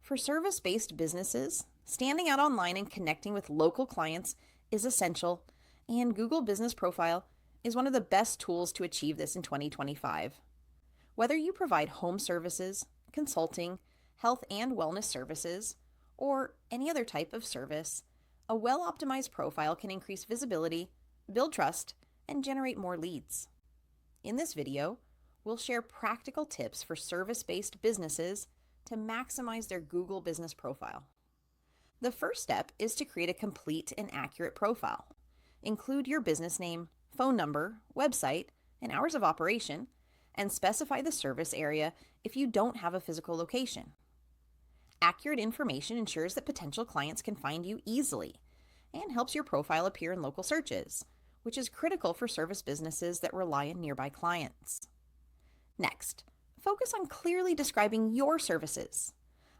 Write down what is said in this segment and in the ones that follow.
For service-based businesses, standing out online and connecting with local clients is essential, and Google Business Profile is one of the best tools to achieve this in 2025. Whether you provide home services, consulting, health and wellness services, or any other type of service, a well-optimized profile can increase visibility, build trust, and generate more leads. In this video, we'll share practical tips for service-based businesses to maximize their Google Business Profile. The first step is to create a complete and accurate profile. Include your business name, phone number, website, and hours of operation, and specify the service area if you don't have a physical location. Accurate information ensures that potential clients can find you easily and helps your profile appear in local searches, which is critical for service businesses that rely on nearby clients. Next, focus on clearly describing your services.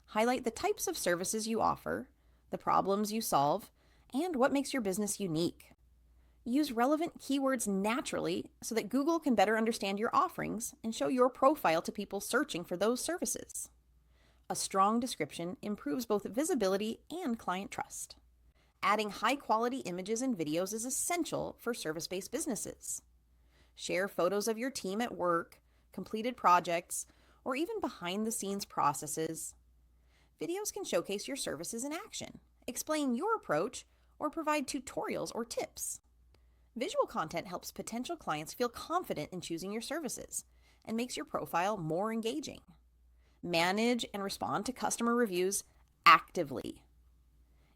Highlight the types of services you offer, the problems you solve, and what makes your business unique. Use relevant keywords naturally so that Google can better understand your offerings and show your profile to people searching for those services. A strong description improves both visibility and client trust. Adding high-quality images and videos is essential for service-based businesses. Share photos of your team at work, completed projects, or even behind-the-scenes processes. Videos can showcase your services in action, explain your approach, or provide tutorials or tips. Visual content helps potential clients feel confident in choosing your services and makes your profile more engaging. Manage and respond to customer reviews actively.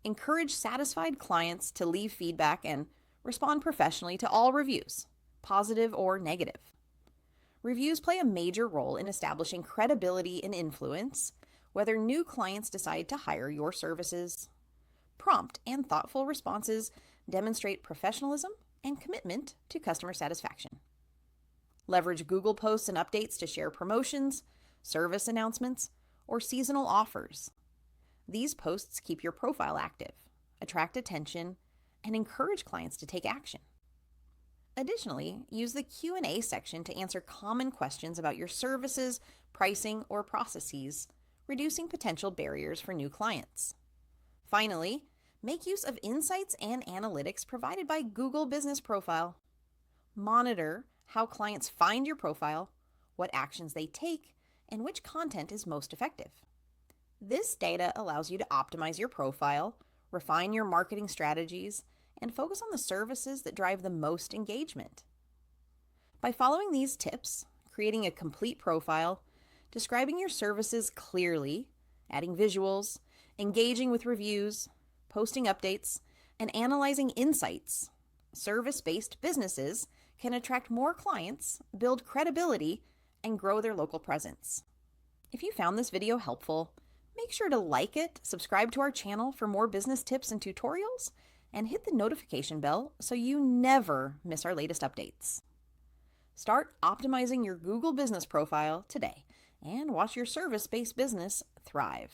Encourage satisfied clients to leave feedback and respond professionally to all reviews, positive or negative. Reviews play a major role in establishing credibility and influence, whether new clients decide to hire your services. Prompt and thoughtful responses demonstrate professionalism and commitment to customer satisfaction. Leverage Google posts and updates to share promotions, service announcements, or seasonal offers. These posts keep your profile active, attract attention, and encourage clients to take action. Additionally, use the Q&A section to answer common questions about your services, pricing, or processes, reducing potential barriers for new clients. Finally, make use of insights and analytics provided by Google Business Profile. Monitor how clients find your profile, what actions they take, and which content is most effective. This data allows you to optimize your profile, refine your marketing strategies, and focus on the services that drive the most engagement. By following these tips, creating a complete profile, describing your services clearly, adding visuals, engaging with reviews, posting updates, and analyzing insights, service-based businesses can attract more clients, build credibility, and grow their local presence. If you found this video helpful, make sure to like it, subscribe to our channel for more business tips and tutorials, and hit the notification bell so you never miss our latest updates. Start optimizing your Google Business Profile today and watch your service-based business thrive.